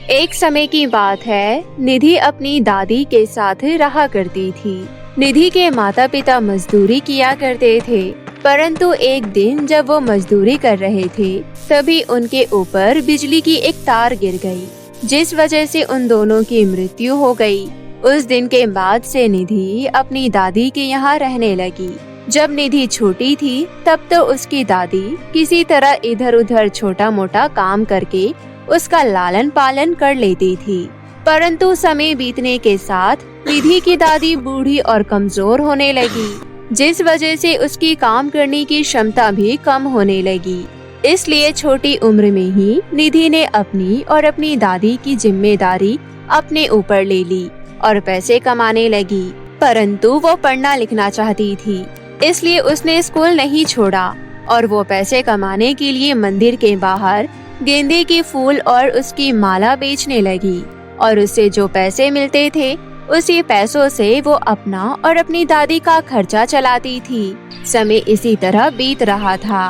एक समय की बात है, निधि अपनी दादी के साथ रहा करती थी। निधि के माता पिता मजदूरी किया करते थे, परंतु एक दिन जब वो मजदूरी कर रहे थे, तभी उनके ऊपर बिजली की एक तार गिर गई, जिस वजह से उन दोनों की मृत्यु हो गई। उस दिन के बाद से निधि अपनी दादी के यहाँ रहने लगी। जब निधि छोटी थी, तब तो उसकी दादी किसी तरह इधर उधर छोटा मोटा काम करके उसका लालन पालन कर लेती थी। परंतु समय बीतने के साथ निधि की दादी बूढ़ी और कमजोर होने लगी, जिस वजह से उसकी काम करने की क्षमता भी कम होने लगी। इसलिए छोटी उम्र में ही निधि ने अपनी और अपनी दादी की जिम्मेदारी अपने ऊपर ले ली और पैसे कमाने लगी। परंतु वो पढ़ना लिखना चाहती थी, इसलिए उसने स्कूल नहीं छोड़ा और वो पैसे कमाने के लिए मंदिर के बाहर गेंदे के फूल और उसकी माला बेचने लगी और उससे जो पैसे मिलते थे, उसी पैसों से वो अपना और अपनी दादी का खर्चा चलाती थी। समय इसी तरह बीत रहा था।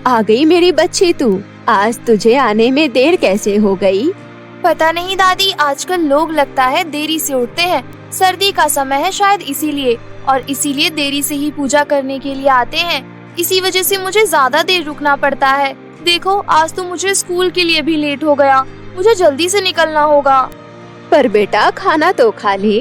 आ गई मेरी बच्ची तू, आज तुझे आने में देर कैसे हो गई? पता नहीं दादी, आजकल लोग लगता है देरी से उठते हैं। सर्दी का समय है शायद इसीलिए, और इसीलिए देरी से ही पूजा करने के लिए आते हैं। इसी वजह से मुझे ज्यादा देर रुकना पड़ता है। देखो, आज तो मुझे स्कूल के लिए भी लेट हो गया। मुझे जल्दी से निकलना होगा। पर बेटा, खाना तो खा ले।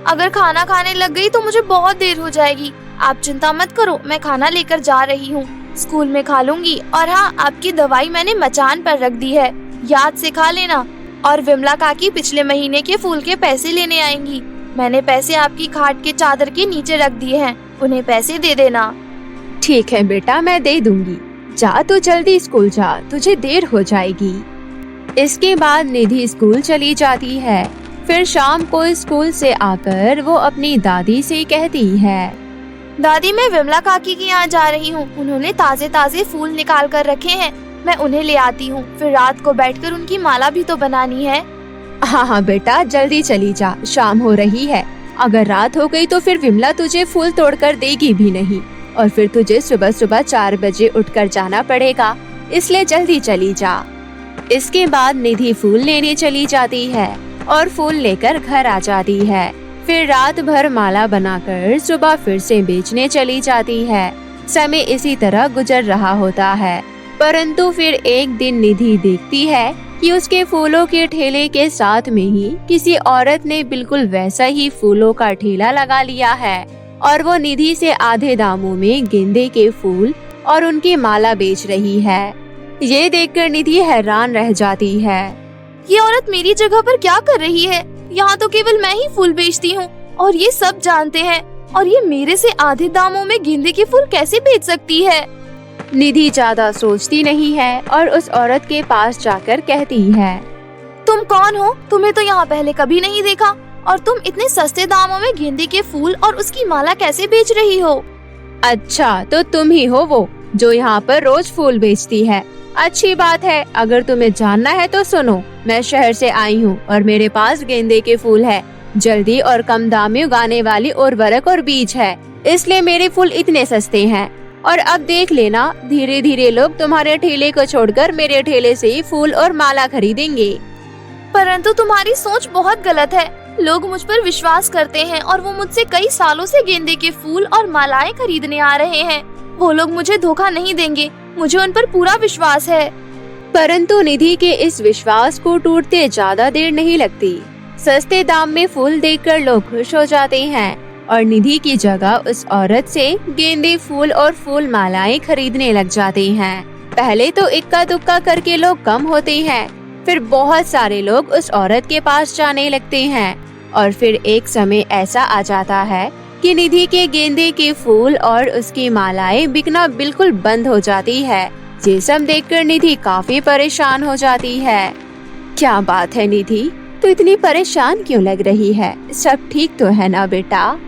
अगर खाना खाने लग गई तो मुझे बहुत देर हो जाएगी। आप चिंता मत करो, मैं खाना लेकर जा रही हूँ। स्कूल में खा लूंगी। और हाँ, आपकी दवाई मैंने मचान पर रख दी है, याद से खा लेना। और विमला काकी पिछले महीने के फूल के पैसे लेने आएंगी। मैंने पैसे आपकी खाट के चादर के नीचे रख दिए हैं, उन्हें पैसे दे देना। ठीक है बेटा, मैं दे दूंगी। जा तू जल्दी स्कूल जा, तुझे देर हो जाएगी। इसके बाद निधि स्कूल चली जाती है। फिर शाम को स्कूल से आकर वो अपनी दादी से कहती है, दादी, मैं विमला काकी के यहाँ जा रही हूँ। उन्होंने ताजे ताजे फूल निकाल कर रखे हैं, मैं उन्हें ले आती हूँ। फिर रात को बैठकर उनकी माला भी तो बनानी है। हाँ बेटा, जल्दी चली जा, शाम हो रही है। अगर रात हो गई तो फिर विमला तुझे फूल तोड़कर देगी भी नहीं, और फिर तुझे सुबह सुबह 4 बजे उठकर जाना पड़ेगा, इसलिए जल्दी चली जा। इसके बाद निधि फूल लेने चली जाती है और फूल लेकर घर आ जाती है। फिर रात भर माला बनाकर सुबह फिर से बेचने चली जाती है। समय इसी तरह गुजर रहा होता है। परंतु फिर एक दिन निधि देखती है कि उसके फूलों के ठेले के साथ में ही किसी औरत ने बिल्कुल वैसा ही फूलों का ठेला लगा लिया है और वो निधि से आधे दामों में गेंदे के फूल और उनकी माला बेच रही है। ये देखकर निधि हैरान रह जाती है। ये औरत मेरी जगह पर क्या कर रही है? यहाँ तो केवल मैं ही फूल बेचती हूँ और ये सब जानते हैं, और ये मेरे से आधे दामों में गेंदे के फूल कैसे बेच सकती है? निधि ज्यादा सोचती नहीं है और उस औरत के पास जाकर कहती है, तुम कौन हो? तुम्हें तो यहाँ पहले कभी नहीं देखा, और तुम इतने सस्ते दामों में गेंदे के फूल और उसकी माला कैसे बेच रही हो? अच्छा, तो तुम ही हो वो जो यहाँ पर रोज फूल बेचती है। अच्छी बात है, अगर तुम्हें जानना है तो सुनो। मैं शहर से आई हूँ और मेरे पास गेंदे के फूल है। जल्दी और कम दाम में उगाने वाली उर्वरक और बीज है, इसलिए मेरे फूल इतने सस्ते हैं। और अब देख लेना, धीरे धीरे लोग तुम्हारे ठेले को छोड़कर मेरे ठेले से ही फूल और माला खरीदेंगे। परंतु तुम्हारी सोच बहुत गलत है। लोग मुझ पर विश्वास करते हैं और वो मुझसे कई सालों से गेंदे के फूल और मालाएं खरीदने आ रहे हैं। वो लोग मुझे धोखा नहीं देंगे, मुझे उन पर पूरा विश्वास है। परंतु निधि के इस विश्वास को टूटते ज्यादा देर नहीं लगती। सस्ते दाम में फूल देखकर लोग खुश हो जाते हैं और निधि की जगह उस औरत से गेंदे फूल और फूल मालाएं खरीदने लग जाते हैं। पहले तो इक्का दुक्का करके लोग कम होते हैं, फिर बहुत सारे लोग उस औरत के पास जाने लगते हैं और फिर एक समय ऐसा आ जाता है कि निधि के गेंदे के फूल और उसकी मालाएं बिकना बिल्कुल बंद हो जाती है। ये सब देखकर निधि काफी परेशान हो जाती है। क्या बात है निधि, तू इतनी परेशान क्यों लग रही है? सब ठीक तो है ना बेटा?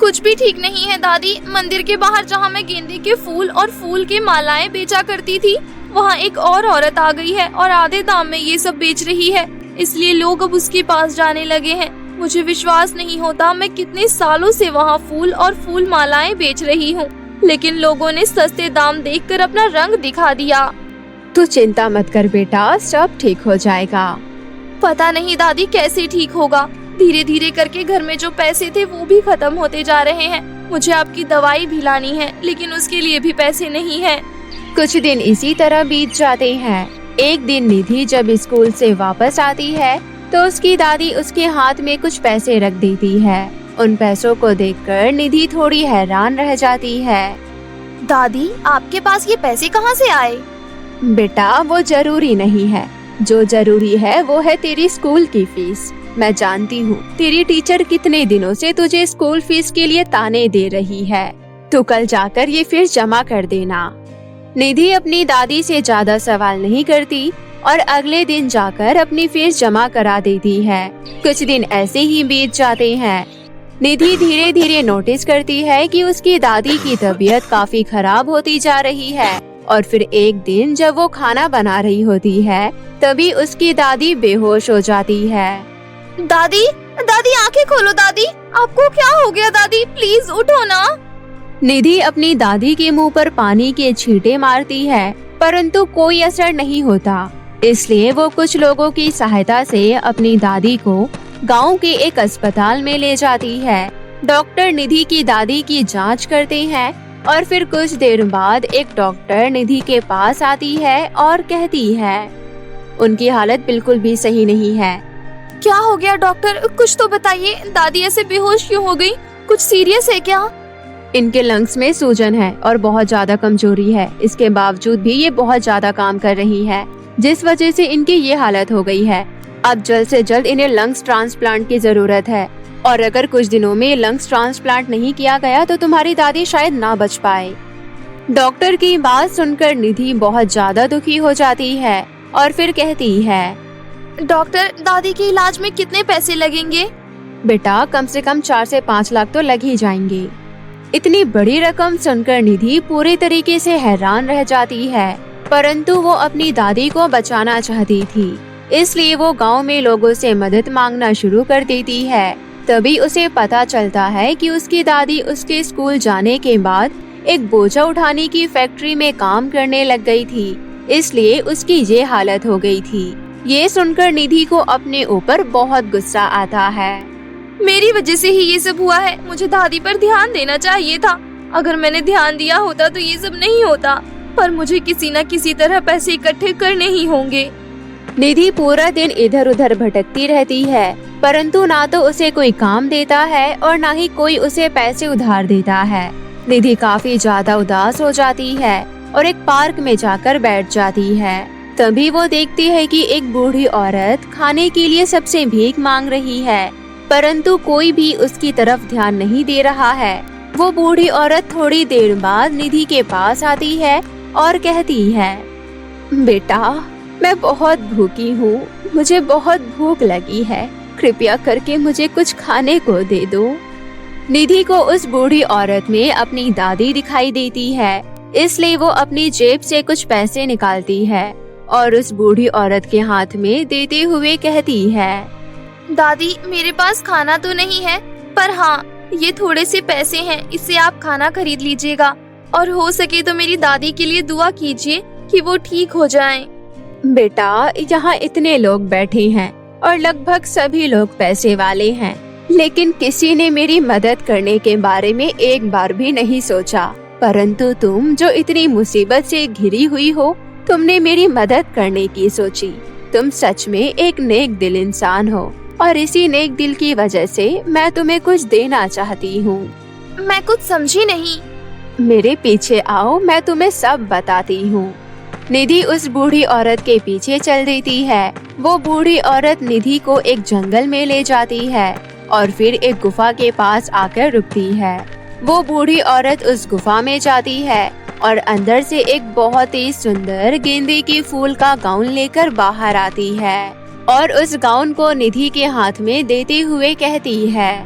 कुछ भी ठीक नहीं है दादी। मंदिर के बाहर जहाँ मैं गेंदे के फूल और फूल के मालाएं बेचा करती थी, वहाँ एक और औरत आ गई है और आधे दाम में ये सब बेच रही है। इसलिए लोग अब उसके पास जाने लगे हैं। मुझे विश्वास नहीं होता, मैं कितने सालों से वहाँ फूल और फूल मालाएं बेच रही हूँ, लेकिन लोगों ने सस्ते दाम देखकर अपना रंग दिखा दिया। तू चिंता मत कर बेटा, सब ठीक हो जाएगा। पता नहीं दादी कैसे ठीक होगा। धीरे धीरे करके घर में जो पैसे थे वो भी खत्म होते जा रहे हैं। मुझे आपकी दवाई भी लानी है, लेकिन उसके लिए भी पैसे नहीं हैं। कुछ दिन इसी तरह बीत जाते हैं। एक दिन निधि जब स्कूल से वापस आती है तो उसकी दादी उसके हाथ में कुछ पैसे रख देती है। उन पैसों को देखकर निधि थोड़ी हैरान रह जाती है। दादी, आपके पास ये पैसे कहाँ से आए? बेटा, वो जरूरी नहीं है। जो जरूरी है वो है तेरी स्कूल की फीस। मैं जानती हूँ तेरी टीचर कितने दिनों से तुझे स्कूल फीस के लिए ताने दे रही है। तू कल जाकर ये फीस जमा कर देना। निधि अपनी दादी से ज्यादा सवाल नहीं करती और अगले दिन जाकर अपनी फीस जमा करा देती है। कुछ दिन ऐसे ही बीत जाते हैं। निधि धीरे धीरे नोटिस करती है कि उसकी दादी की तबीयत काफी खराब होती जा रही है। और फिर एक दिन जब वो खाना बना रही होती है तभी उसकी दादी बेहोश हो जाती है। दादी, दादी आंखें खोलो। दादी, आपको क्या हो गया? दादी प्लीज उठो ना। निधि अपनी दादी के मुंह पर पानी के छींटे मारती है, परंतु कोई असर नहीं होता। इसलिए वो कुछ लोगों की सहायता से अपनी दादी को गांव के एक अस्पताल में ले जाती है। डॉक्टर निधि की दादी की जांच करते हैं और फिर कुछ देर बाद एक डॉक्टर निधि के पास आती है और कहती है उनकी हालत बिल्कुल भी सही नहीं है। क्या हो गया डॉक्टर? कुछ तो बताइए। दादी ऐसे बेहोश क्यों हो गई? कुछ सीरियस है क्या? इनके लंग्स में सूजन है और बहुत ज्यादा कमजोरी है। इसके बावजूद भी ये बहुत ज्यादा काम कर रही है, जिस वजह से इनकी ये हालत हो गई है। अब जल्द से जल्द इन्हें लंग्स ट्रांसप्लांट की जरूरत है और अगर कुछ दिनों में लंग्स ट्रांसप्लांट नहीं किया गया तो तुम्हारी दादी शायद ना बच पाए। डॉक्टर की बात सुनकर निधि बहुत ज्यादा दुखी हो जाती है और फिर कहती है, डॉक्टर, दादी के इलाज में कितने पैसे लगेंगे? बेटा, कम से कम 4 से 5 लाख तो लग ही जाएंगे। इतनी बड़ी रकम सुनकर निधि पूरी तरीके से हैरान रह जाती है, परंतु वो अपनी दादी को बचाना चाहती थी, इसलिए वो गांव में लोगों से मदद मांगना शुरू कर देती है। तभी उसे पता चलता है कि उसकी दादी उसके स्कूल जाने के बाद एक बोझा उठाने की फैक्ट्री में काम करने लग गई थी, इसलिए उसकी ये हालत हो गई थी। ये सुनकर निधि को अपने ऊपर बहुत गुस्सा आता है। मेरी वजह से ही ये सब हुआ है। मुझे दादी पर ध्यान देना चाहिए था। अगर मैंने ध्यान दिया होता तो ये सब नहीं होता, पर मुझे किसी न किसी तरह पैसे इकट्ठे करने ही होंगे। निधि पूरा दिन इधर उधर भटकती रहती है, परंतु ना तो उसे कोई काम देता है और ना ही कोई उसे पैसे उधार देता है। निधि काफी ज्यादा उदास हो जाती है और एक पार्क में जाकर बैठ जाती है। तभी वो देखती है कि एक बूढ़ी औरत खाने के लिए सबसे भीख मांग रही है, परंतु कोई भी उसकी तरफ ध्यान नहीं दे रहा है। वो बूढ़ी औरत थोड़ी देर बाद निधि के पास आती है और कहती है, बेटा, मैं बहुत भूखी हूँ, मुझे बहुत भूख लगी है, कृपया करके मुझे कुछ खाने को दे दो। निधि को उस बूढ़ी औरत में अपनी दादी दिखाई देती है, इसलिए वो अपनी जेब से कुछ पैसे निकालती है और उस बूढ़ी औरत के हाथ में देते हुए कहती है, दादी, मेरे पास खाना तो नहीं है, पर हाँ, ये थोड़े से पैसे हैं, इससे आप खाना खरीद लीजिएगा और हो सके तो मेरी दादी के लिए दुआ कीजिए कि वो ठीक हो जाएं। बेटा, यहाँ इतने लोग बैठे हैं और लगभग सभी लोग पैसे वाले हैं, लेकिन किसी ने मेरी मदद करने के बारे में एक बार भी नहीं सोचा। परंतु तुम जो इतनी मुसीबत से घिरी हुई हो, तुमने मेरी मदद करने की सोची। तुम सच में एक नेक दिल इंसान हो और इसी नेक दिल की वजह से मैं तुम्हें कुछ देना चाहती हूँ। मैं कुछ समझी नहीं। मेरे पीछे आओ, मैं तुम्हें सब बताती हूँ। निधि उस बूढ़ी औरत के पीछे चल देती है। वो बूढ़ी औरत निधि को एक जंगल में ले जाती है और फिर एक गुफा के पास आकर रुकती है। वो बूढ़ी औरत उस गुफा में जाती है और अंदर से एक बहुत ही सुंदर गेंदे के फूल का गाउन लेकर बाहर आती है और उस गाउन को निधि के हाथ में देते हुए कहती है,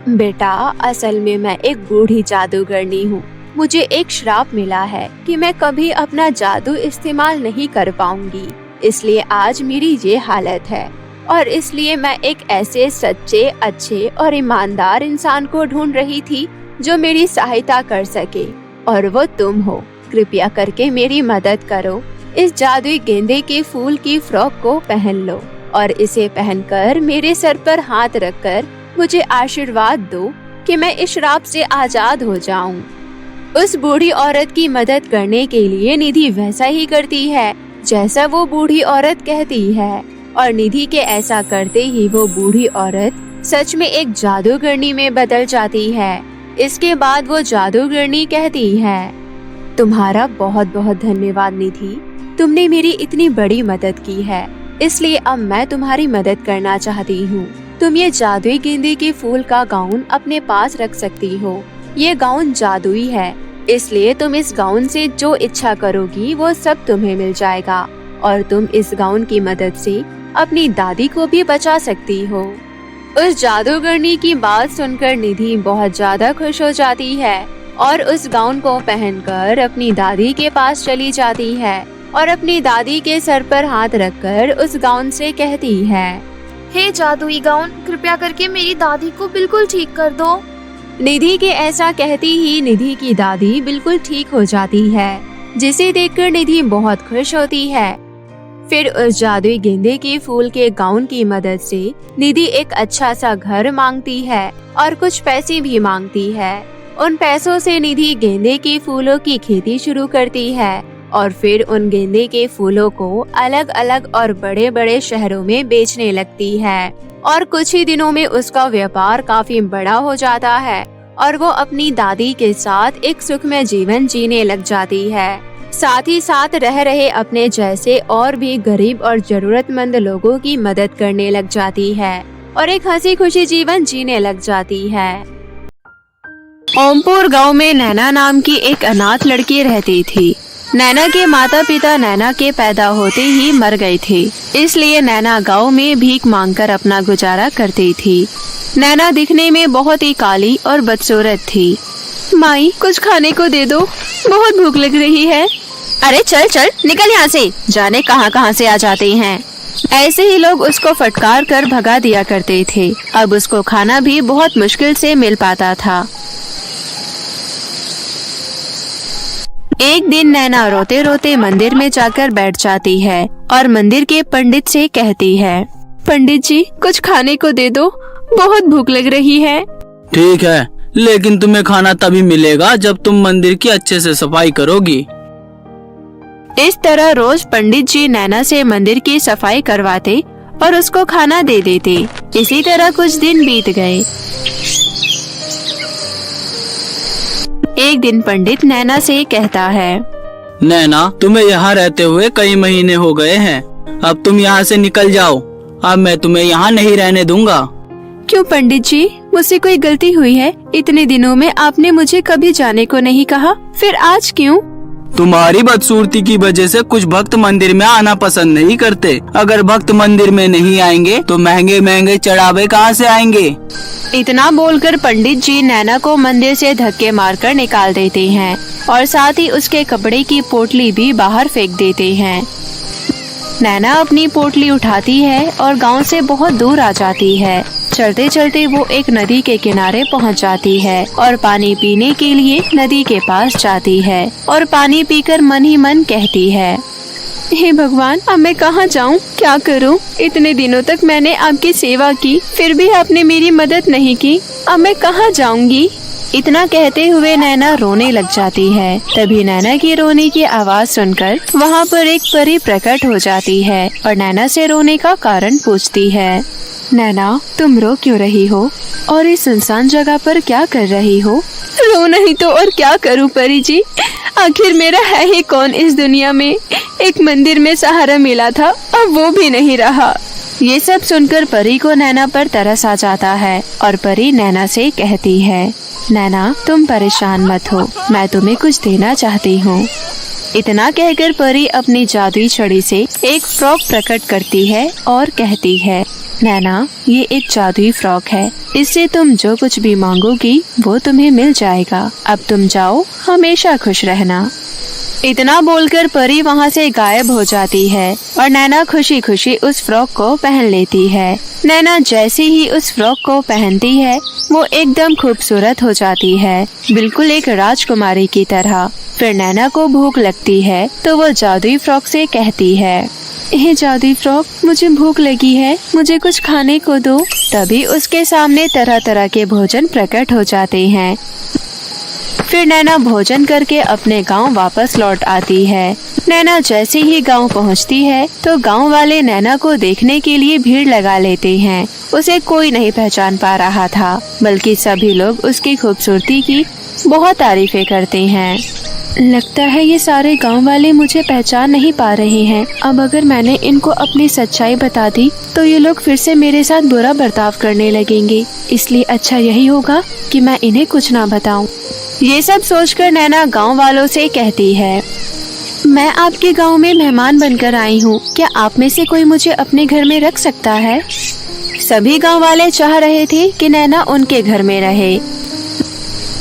बेटा, असल में मैं एक बूढ़ी जादूगरनी हूँ। मुझे एक श्राप मिला है कि मैं कभी अपना जादू इस्तेमाल नहीं कर पाऊंगी, इसलिए आज मेरी ये हालत है और इसलिए मैं एक ऐसे सच्चे, अच्छे और ईमानदार इंसान को ढूंढ रही थी जो मेरी सहायता कर सके और वो तुम हो। कृपया करके मेरी मदद करो इस जादुई गेंदे के फूल की फ्रॉक को पहन लो और इसे पहनकर मेरे सर पर हाथ रखकर मुझे आशीर्वाद दो कि मैं इस श्राप से आजाद हो जाऊं। उस बूढ़ी औरत की मदद करने के लिए निधि वैसा ही करती है जैसा वो बूढ़ी औरत कहती है, और निधि के ऐसा करते ही वो बूढ़ी औरत सच में एक जादूगरनी में बदल जाती है। इसके बाद वो जादूगरनी कहती है, तुम्हारा बहुत बहुत धन्यवाद निधि, तुमने मेरी इतनी बड़ी मदद की है, इसलिए अब मैं तुम्हारी मदद करना चाहती हूँ। तुम ये जादुई गेंदे के फूल का गाउन अपने पास रख सकती हो। ये गाउन जादुई है, इसलिए तुम इस गाउन से जो इच्छा करोगी वो सब तुम्हें मिल जाएगा, और तुम इस गाउन की मदद से अपनी दादी को भी बचा सकती हो। उस जादूगरनी की बात सुनकर निधि बहुत ज्यादा खुश हो जाती है और उस गाउन को पहनकर अपनी दादी के पास चली जाती है और अपनी दादी के सर पर हाथ रखकर उस गाउन से कहती है, हे जादुई गाउन, कृपया करके मेरी दादी को बिल्कुल ठीक कर दो। निधि के ऐसा कहती ही निधि की दादी बिल्कुल ठीक हो जाती है, जिसे देखकर निधि बहुत खुश होती है। फिर उस जादुई गेंदे के फूल के गाउन की मदद से निधि एक अच्छा सा घर मांगती है और कुछ पैसे भी मांगती है। उन पैसों से निधि गेंदे के फूलों की खेती शुरू करती है और फिर उन गेंदे के फूलों को अलग अलग और बड़े बड़े शहरों में बेचने लगती है, और कुछ ही दिनों में उसका व्यापार काफी बड़ा हो जाता है और वो अपनी दादी के साथ एक सुखमय जीवन जीने लग जाती है। साथ ही साथ रह रहे अपने जैसे और भी गरीब और जरूरतमंद लोगों की मदद करने लग जाती है और एक हंसी खुशी जीवन जीने लग जाती है। ओमपुर गांव में नैना नाम की एक अनाथ लड़की रहती थी। नैना के माता पिता नैना के पैदा होते ही मर गए थे, इसलिए नैना गांव में भीख मांगकर अपना गुजारा करती थी। नैना दिखने में बहुत ही काली और बदसूरत थी। माई, कुछ खाने को दे दो, बहुत भूख लग रही है। अरे चल चल, निकल यहाँ से, जाने कहाँ से आ जाते हैं। ऐसे ही लोग उसको फटकार कर भगा दिया करते थे। अब उसको खाना भी बहुत मुश्किल से मिल पाता था। एक दिन नैना रोते रोते मंदिर में जाकर बैठ जाती है और मंदिर के पंडित से कहती है, पंडित जी, कुछ खाने को दे दो, बहुत भूख लग रही है। ठीक है, लेकिन तुम्हें खाना तभी मिलेगा जब तुम मंदिर की अच्छे से सफाई करोगी। इस तरह रोज पंडित जी नैना से मंदिर की सफाई करवाते और उसको खाना दे देते। इसी तरह कुछ दिन बीत गए। एक दिन पंडित नैना से कहता है, नैना, तुम्हें यहाँ रहते हुए कई महीने हो गए हैं, अब तुम यहाँ से निकल जाओ। अब मैं तुम्हें यहाँ नहीं रहने दूंगा। क्यों पंडित जी, मुझसे कोई गलती हुई है? इतने दिनों में आपने मुझे कभी जाने को नहीं कहा, फिर आज क्यों? तुम्हारी बदसूरती की वजह से कुछ भक्त मंदिर में आना पसंद नहीं करते। अगर भक्त मंदिर में नहीं आएंगे तो महंगे महंगे चढ़ावे कहाँ से आएंगे? इतना बोलकर पंडित जी नैना को मंदिर से धक्के मारकर निकाल देते हैं और साथ ही उसके कपड़े की पोटली भी बाहर फेंक देते हैं। नैना अपनी पोटली उठाती है और गांव से बहुत दूर आ जाती है। चलते चलते वो एक नदी के किनारे पहुंच जाती है और पानी पीने के लिए नदी के पास जाती है और पानी पीकर मन ही मन कहती है, हे भगवान, अब मैं कहाँ जाऊँ, क्या करूँ? इतने दिनों तक मैंने आपकी सेवा की, फिर भी आपने मेरी मदद नहीं की। अब मैं कहाँ जाऊँगी? इतना कहते हुए नैना रोने लग जाती है। तभी नैना की रोने की आवाज सुनकर वहाँ पर एक परी प्रकट हो जाती है और नैना से रोने का कारण पूछती है। नैना, तुम रो क्यों रही हो और इस सुनसान जगह पर क्या कर रही हो? रो नहीं तो और क्या करूं परी जी, आखिर मेरा है ही कौन इस दुनिया में। एक मंदिर में सहारा मिला था, अब वो भी नहीं रहा। ये सब सुनकर परी को नैना पर तरस आ जाता है और परी नैना से कहती है, नैना, तुम परेशान मत हो, मैं तुम्हें कुछ देना चाहती हूँ। इतना कहकर परी अपनी जादुई छड़ी से एक फ्रॉक प्रकट करती है और कहती है, नैना, ये एक जादुई फ्रॉक है, इससे तुम जो कुछ भी मांगोगी वो तुम्हें मिल जाएगा। अब तुम जाओ, हमेशा खुश रहना। इतना बोलकर परी वहाँ से गायब हो जाती है और नैना खुशी खुशी उस फ्रॉक को पहन लेती है। नैना जैसे ही उस फ्रॉक को पहनती है वो एकदम खूबसूरत हो जाती है, बिल्कुल एक राजकुमारी की तरह। फिर नैना को भूख लगती है तो वो जादुई फ्रॉक से कहती है, हे जादुई फ्रॉक, मुझे भूख लगी है, मुझे कुछ खाने को दो। तभी उसके सामने तरह तरह के भोजन प्रकट हो जाते हैं। फिर नैना भोजन करके अपने गांव वापस लौट आती है। नैना जैसे ही गांव पहुंचती है तो गांव वाले नैना को देखने के लिए भीड़ लगा लेते हैं। उसे कोई नहीं पहचान पा रहा था, बल्कि सभी लोग उसकी खूबसूरती की बहुत तारीफें करते हैं। लगता है ये सारे गांव वाले मुझे पहचान नहीं पा रहे हैं। अब अगर मैंने इनको अपनी सच्चाई बता दी तो ये लोग फिर से मेरे साथ बुरा बर्ताव करने लगेंगे, इसलिए अच्छा यही होगा कि मैं इन्हें कुछ ना बताऊं। ये सब सोचकर नैना गांव वालों से कहती है, मैं आपके गांव में मेहमान बनकर आई हूँ, क्या आप में से कोई मुझे अपने घर में रख सकता है? सभी गांव वाले चाह रहे थे कि नैना उनके घर में रहे।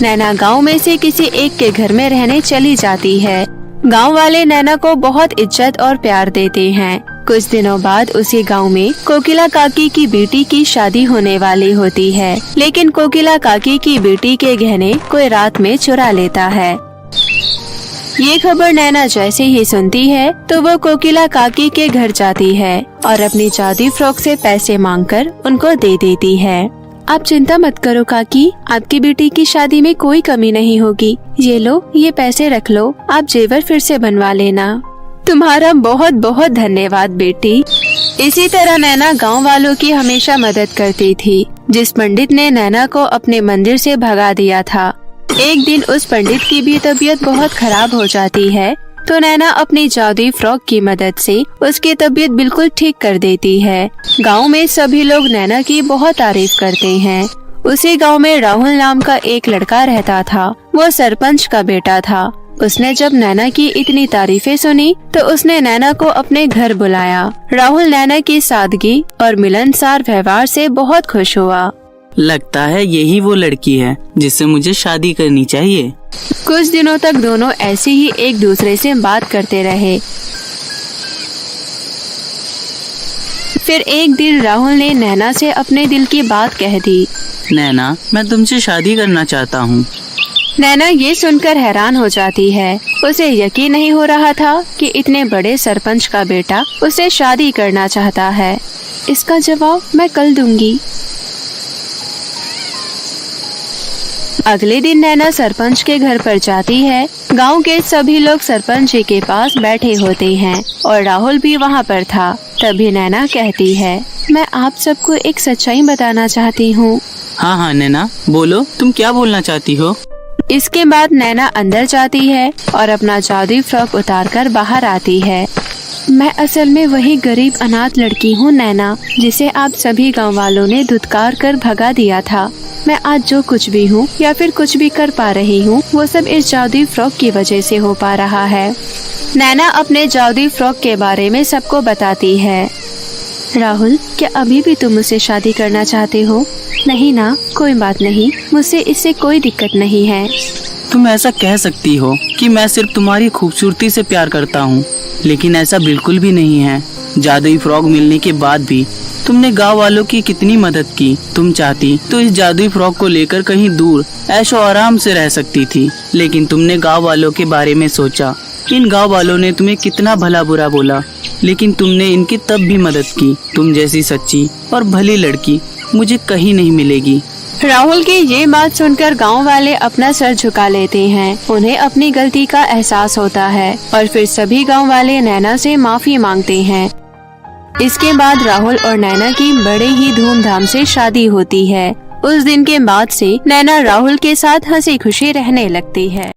नैना गांव में से किसी एक के घर में रहने चली जाती है। गांव वाले नैना को बहुत इज्जत और प्यार देते हैं। कुछ दिनों बाद उसी गांव में कोकिला काकी की बेटी की शादी होने वाली होती है, लेकिन कोकिला काकी की बेटी के गहने कोई रात में चुरा लेता है। ये खबर नैना जैसे ही सुनती है तो वो कोकिला काकी के घर जाती है और अपनी जादुई फ्रॉक से पैसे मांगकर उनको दे देती है। आप चिंता मत करो काकी, आपकी बेटी की शादी में कोई कमी नहीं होगी। ये लो, ये पैसे रख लो, आप जेवर फिर से बनवा लेना। तुम्हारा बहुत बहुत धन्यवाद बेटी। इसी तरह नैना गांव वालों की हमेशा मदद करती थी। जिस पंडित ने नैना को अपने मंदिर से भगा दिया था, एक दिन उस पंडित की भी तबीयत बहुत खराब हो जाती है तो नैना अपनी जादुई फ्रॉक की मदद से उसकी तबीयत बिल्कुल ठीक कर देती है। गांव में सभी लोग नैना की बहुत तारीफ करते हैं। उसी गांव में राहुल नाम का एक लड़का रहता था। वो सरपंच का बेटा था। उसने जब नैना की इतनी तारीफें सुनी तो उसने नैना को अपने घर बुलाया। राहुल नैना की सादगी और मिलनसार व्यवहार से बहुत खुश हुआ। लगता है यही वो लड़की है जिससे मुझे शादी करनी चाहिए। कुछ दिनों तक दोनों ऐसे ही एक दूसरे से बात करते रहे। फिर एक दिन राहुल ने नैना से अपने दिल की बात कह दी। नैना, मैं तुमसे शादी करना चाहता हूँ। नैना ये सुनकर हैरान हो जाती है। उसे यकीन नहीं हो रहा था कि इतने बड़े सरपंच का बेटा उसे शादी करना चाहता है। इसका जवाब मैं कल दूंगी। अगले दिन नैना सरपंच के घर पर जाती है। गांव के सभी लोग सरपंच जी के पास बैठे होते हैं और राहुल भी वहां पर था। तभी नैना कहती है, मैं आप सबको एक सच्चाई बताना चाहती हूँ। हाँ नैना, बोलो, तुम क्या बोलना चाहती हो? इसके बाद नैना अंदर जाती है और अपना जादुई फ्रॉक उतारकर बाहर आती है। मैं असल में वही गरीब अनाथ लड़की हूँ नैना, जिसे आप सभी गांव वालों ने धुतकार कर भगा दिया था। मैं आज जो कुछ भी हूँ या फिर कुछ भी कर पा रही हूँ वो सब इस जादुई फ्रॉक की वजह से हो पा रहा है। नैना अपने जादुई फ्रॉक के बारे में सबको बताती है। राहुल, क्या अभी भी तुम मुझसे शादी करना चाहते हो? नहीं ना, कोई बात नहीं, मुझसे इससे कोई दिक्कत नहीं है। तुम ऐसा कह सकती हो कि मैं सिर्फ तुम्हारी खूबसूरती से प्यार करता हूँ, लेकिन ऐसा बिल्कुल भी नहीं है। जादुई फ्रॉक मिलने के बाद भी तुमने गांव वालों की कितनी मदद की। तुम चाहती तो इस जादुई फ्रॉक को लेकर कहीं दूर ऐशो आराम से रह सकती थी, लेकिन तुमने गांव वालों के बारे में सोचा। इन गांव वालों ने तुम्हें कितना भला बुरा बोला, लेकिन तुमने इनकी तब भी मदद की। तुम जैसी सच्ची और भली लड़की मुझे कहीं नहीं मिलेगी। राहुल की ये बात सुनकर गांव वाले अपना सर झुका लेते हैं। उन्हें अपनी गलती का एहसास होता है और फिर सभी गांव वाले नैना से माफी मांगते हैं। इसके बाद राहुल और नैना की बड़े ही धूमधाम से शादी होती है। उस दिन के बाद से नैना राहुल के साथ हंसी खुशी रहने लगती है।